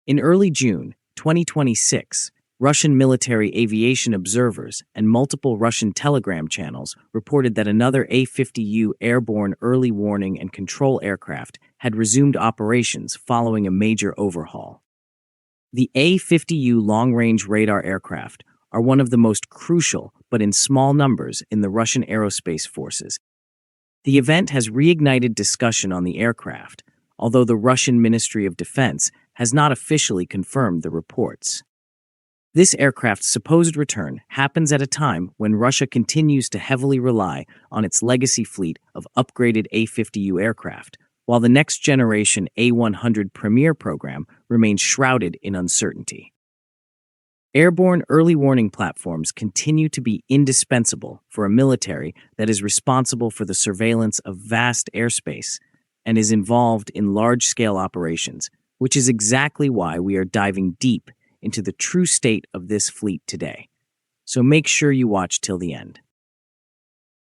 In early June 2026, Russian military aviation observers and multiple Russian telegram channels reported that another A-50U airborne early warning and control aircraft had resumed operations following a major overhaul. The A-50U long-range radar aircraft are one of the most crucial, but in small numbers, in the Russian aerospace forces. The event has reignited discussion on the aircraft, although the Russian Ministry of Defense has not officially confirmed the reports. This aircraft's supposed return happens at a time when Russia continues to heavily rely on its legacy fleet of upgraded A-50U aircraft, while the next-generation A100 Premier program remains shrouded in uncertainty. Airborne early warning platforms continue to be indispensable for a military that is responsible for the surveillance of vast airspace and is involved in large-scale operations, which is exactly why we are diving deep into the true state of this fleet today. So make sure you watch till the end.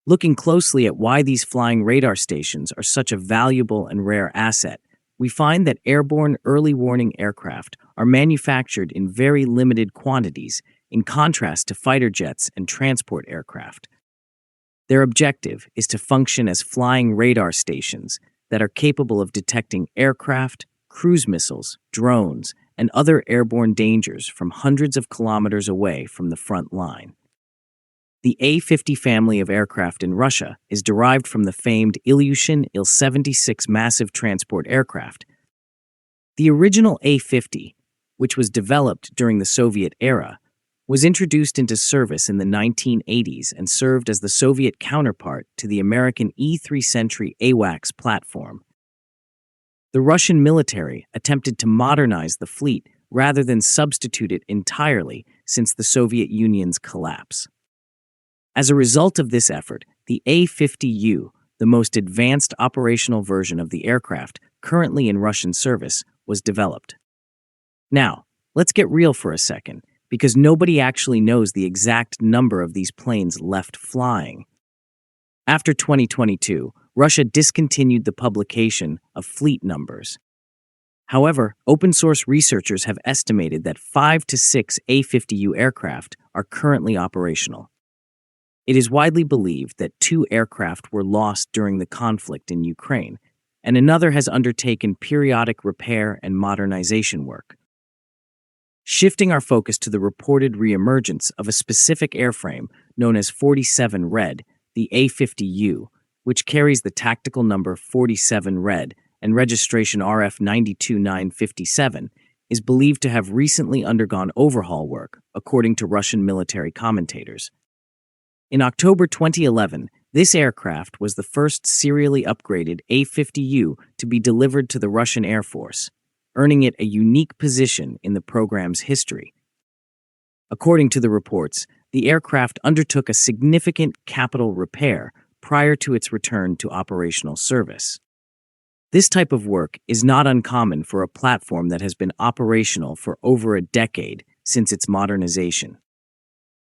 Looking closely at why these flying radar stations are such a valuable and rare asset, we find that airborne early warning aircraft are manufactured in very limited quantities, in contrast to fighter jets and transport aircraft. Their objective is to function as flying radar stations that are capable of detecting aircraft, cruise missiles, drones, and other airborne dangers from hundreds of kilometers away from the front line. The A-50 family of aircraft in Russia is derived from the famed Ilyushin Il-76 massive transport aircraft. The original A-50, which was developed during the Soviet era, was introduced into service in the 1980s and served as the Soviet counterpart to the American E-3 Sentry AWACS platform. The Russian military attempted to modernize the fleet rather than substitute it entirely since the Soviet Union's collapse. As a result of this effort, the A-50U, the most advanced operational version of the aircraft currently in Russian service, was developed. Now, let's get real for a second, because nobody actually knows the exact number of these planes left flying. After 2022, Russia discontinued the publication of fleet numbers. However, open-source researchers have estimated that 5 to 6 A-50U aircraft are currently operational. It is widely believed that 2 aircraft were lost during the conflict in Ukraine, and another has undertaken periodic repair and modernization work. Shifting our focus to the reported reemergence of a specific airframe known as 47 Red, the A-50U, which carries the tactical number 47 Red and registration RF 92957, is believed to have recently undergone overhaul work, according to Russian military commentators. In October 2011, this aircraft was the first serially upgraded A-50U to be delivered to the Russian Air Force, earning it a unique position in the program's history. According to the reports, the aircraft undertook a significant capital repair prior to its return to operational service. This type of work is not uncommon for a platform that has been operational for over a decade since its modernization.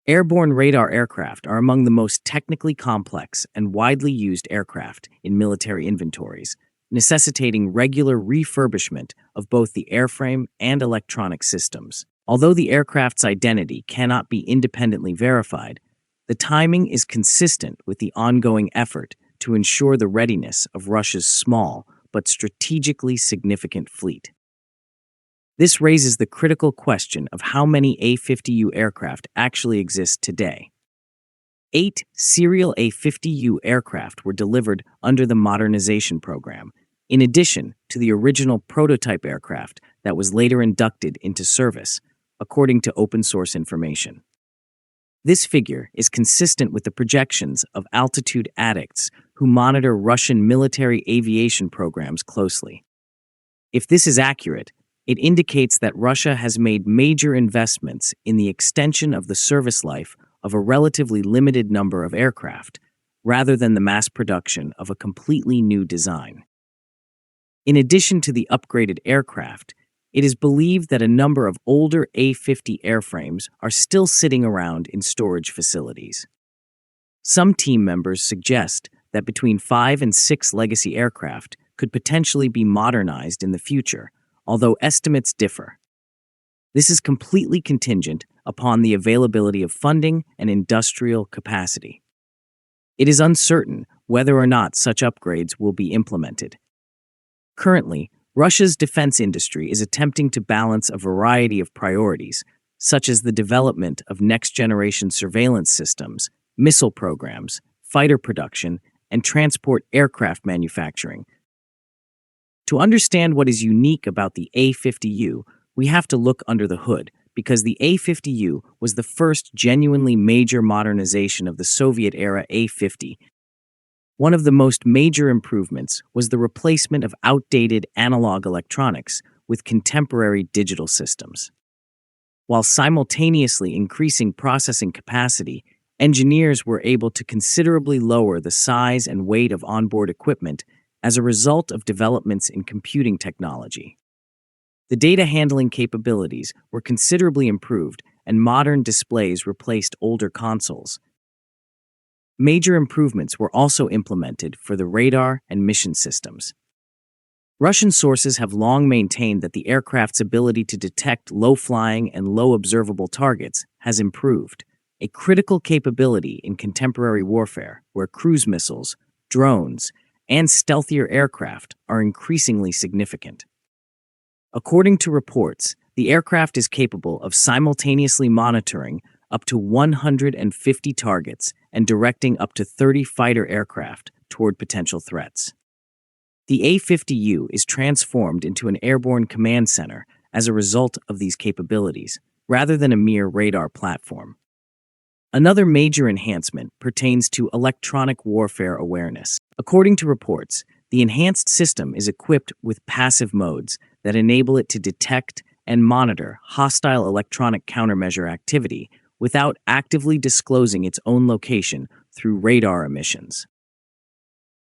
Airborne radar aircraft are among the most technically complex and widely used aircraft in military inventories, necessitating regular refurbishment of both the airframe and electronic systems. Although the aircraft's identity cannot be independently verified, the timing is consistent with the ongoing effort to ensure the readiness of Russia's small but strategically significant fleet. This raises the critical question of how many A-50U aircraft actually exist today. 8 serial A-50U aircraft were delivered under the modernization program, in addition to the original prototype aircraft that was later inducted into service, according to open-source information. This figure is consistent with the projections of altitude addicts who monitor Russian military aviation programs closely. If this is accurate, it indicates that Russia has made major investments in the extension of the service life of a relatively limited number of aircraft, rather than the mass production of a completely new design. In addition to the upgraded aircraft, it is believed that a number of older A-50 airframes are still sitting around in storage facilities. Some team members suggest that between 5 and 6 legacy aircraft could potentially be modernized in the future, although estimates differ. This is completely contingent upon the availability of funding and industrial capacity. It is uncertain whether or not such upgrades will be implemented. Currently, Russia's defense industry is attempting to balance a variety of priorities, such as the development of next-generation surveillance systems, missile programs, fighter production, and transport aircraft manufacturing. To understand what is unique about the A-50U, we have to look under the hood, because the A-50U was the first genuinely major modernization of the Soviet-era A-50. One of the most major improvements was the replacement of outdated analog electronics with contemporary digital systems. While simultaneously increasing processing capacity, engineers were able to considerably lower the size and weight of onboard equipment as a result of developments in computing technology. The data handling capabilities were considerably improved, and modern displays replaced older consoles. Major improvements were also implemented for the radar and mission systems. Russian sources have long maintained that the aircraft's ability to detect low-flying and low-observable targets has improved, a critical capability in contemporary warfare where cruise missiles, drones, and stealthier aircraft are increasingly significant. According to reports, the aircraft is capable of simultaneously monitoring up to 150 targets and directing up to 30 fighter aircraft toward potential threats. The A-50U is transformed into an airborne command center as a result of these capabilities, rather than a mere radar platform. Another major enhancement pertains to electronic warfare awareness. According to reports, the enhanced system is equipped with passive modes that enable it to detect and monitor hostile electronic countermeasure activity without actively disclosing its own location through radar emissions.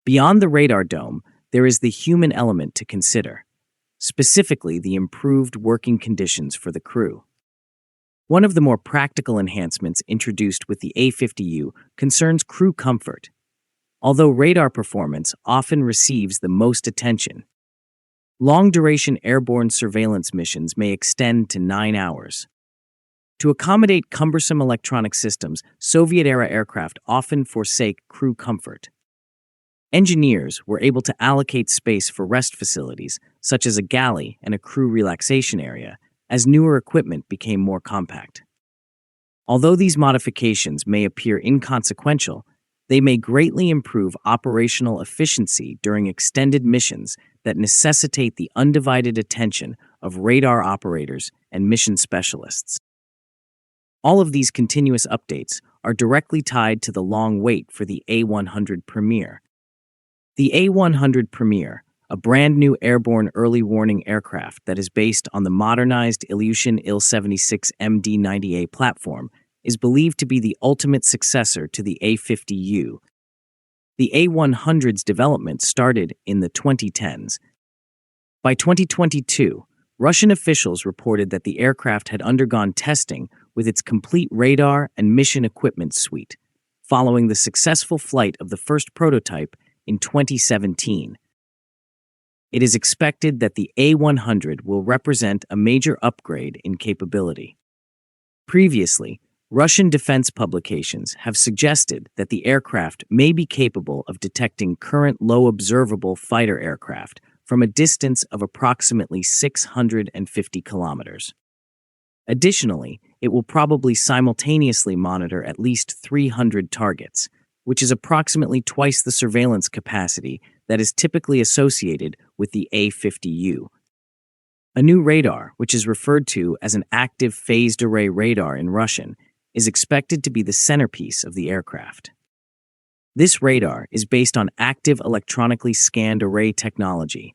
Beyond the radar dome, there is the human element to consider, specifically the improved working conditions for the crew. One of the more practical enhancements introduced with the A-50U concerns crew comfort. Although radar performance often receives the most attention, long-duration airborne surveillance missions may extend to 9 hours. To accommodate cumbersome electronic systems, Soviet-era aircraft often forsake crew comfort. Engineers were able to allocate space for rest facilities, such as a galley and a crew relaxation area, as newer equipment became more compact. Although these modifications may appear inconsequential, they may greatly improve operational efficiency during extended missions that necessitate the undivided attention of radar operators and mission specialists. All of these continuous updates are directly tied to the long wait for the A100 Premier. The A100 Premier, a brand new airborne early warning aircraft that is based on the modernized Ilyushin Il-76 MD-90A platform, is believed to be the ultimate successor to the A-50U. The A100's development started in the 2010s. By 2022, Russian officials reported that the aircraft had undergone testing with its complete radar and mission equipment suite, following the successful flight of the first prototype in 2017. It is expected that the A100 will represent a major upgrade in capability. Previously, Russian defense publications have suggested that the aircraft may be capable of detecting current low-observable fighter aircraft from a distance of approximately 650 kilometers. Additionally, it will probably simultaneously monitor at least 300 targets, which is approximately twice the surveillance capacity that is typically associated with the A-50U. A new radar, which is referred to as an active phased array radar in Russian, is expected to be the centerpiece of the aircraft. This radar is based on active electronically scanned array technology.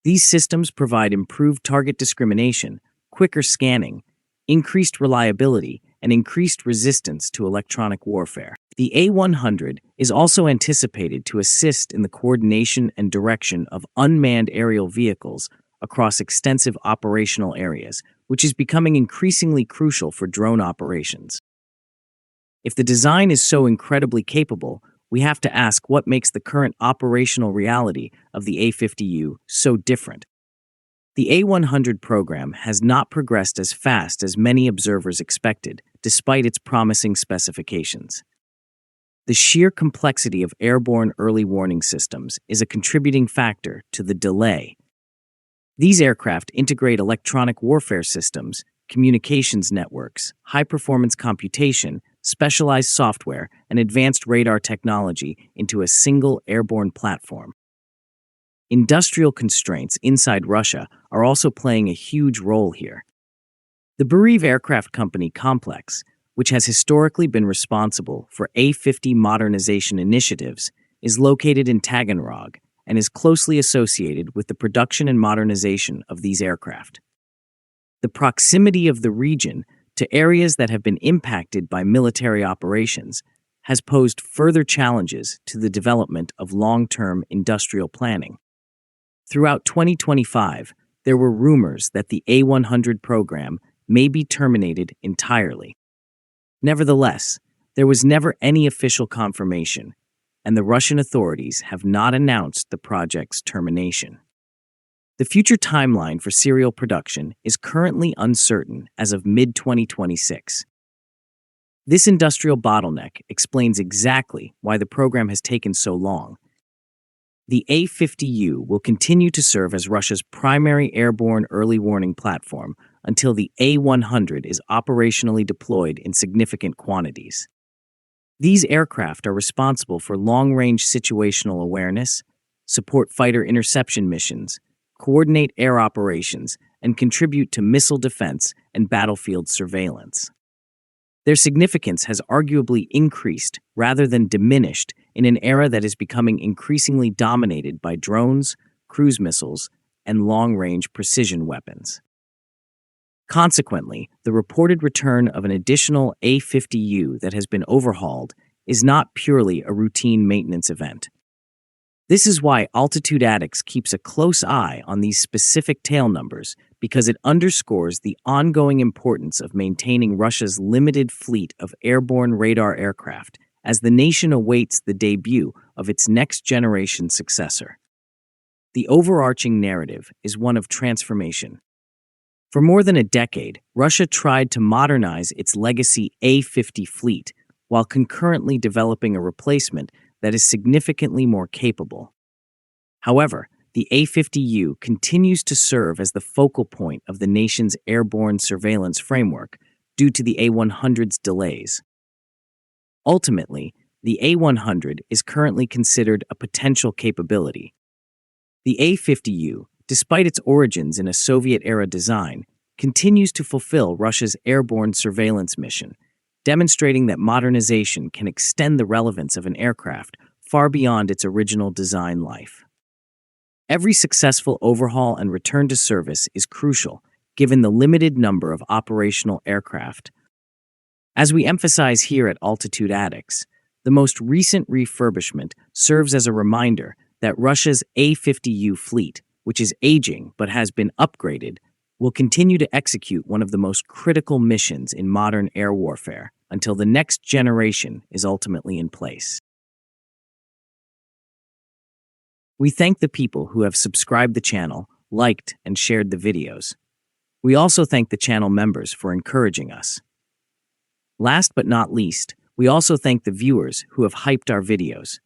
These systems provide improved target discrimination, quicker scanning, increased reliability, and increased resistance to electronic warfare. The A100 is also anticipated to assist in the coordination and direction of unmanned aerial vehicles across extensive operational areas, which is becoming increasingly crucial for drone operations. If the design is so incredibly capable, we have to ask what makes the current operational reality of the A-50U so different. The A100 program has not progressed as fast as many observers expected, despite its promising specifications. The sheer complexity of airborne early warning systems is a contributing factor to the delay. These aircraft integrate electronic warfare systems, communications networks, high-performance computation, specialized software, and advanced radar technology into a single airborne platform. Industrial constraints inside Russia are also playing a huge role here. The Bereev Aircraft Company complex, which has historically been responsible for A-50 modernization initiatives, is located in Taganrog and is closely associated with the production and modernization of these aircraft. The proximity of the region to areas that have been impacted by military operations has posed further challenges to the development of long-term industrial planning. Throughout 2025, there were rumors that the A100 program may be terminated entirely. Nevertheless, there was never any official confirmation, and the Russian authorities have not announced the project's termination. The future timeline for serial production is currently uncertain as of mid-2026. This industrial bottleneck explains exactly why the program has taken so long. The A-50U will continue to serve as Russia's primary airborne early warning platform until the A100 is operationally deployed in significant quantities. These aircraft are responsible for long-range situational awareness, support fighter interception missions, coordinate air operations, and contribute to missile defense and battlefield surveillance. Their significance has arguably increased rather than diminished in an era that is becoming increasingly dominated by drones, cruise missiles, and long-range precision weapons. Consequently, the reported return of an additional A-50U that has been overhauled is not purely a routine maintenance event. This is why Altitude AWACS keeps a close eye on these specific tail numbers, because it underscores the ongoing importance of maintaining Russia's limited fleet of airborne radar aircraft as the nation awaits the debut of its next-generation successor. The overarching narrative is one of transformation. For more than a decade, Russia tried to modernize its legacy A-50 fleet while concurrently developing a replacement that is significantly more capable. However, the A-50U continues to serve as the focal point of the nation's airborne surveillance framework due to the A-100's delays. Ultimately, the A-100 is currently considered a potential capability. The A-50U, despite its origins in a Soviet-era design, continues to fulfill Russia's airborne surveillance mission, demonstrating that modernization can extend the relevance of an aircraft far beyond its original design life. Every successful overhaul and return to service is crucial, given the limited number of operational aircraft. As we emphasize here at Altitude AWACS, the most recent refurbishment serves as a reminder that Russia's A-50U fleet, which is aging but has been upgraded, will continue to execute one of the most critical missions in modern air warfare until the next generation is ultimately in place. We thank the people who have subscribed the channel, liked, and shared the videos. We also thank the channel members for encouraging us. Last but not least, we also thank the viewers who have hyped our videos.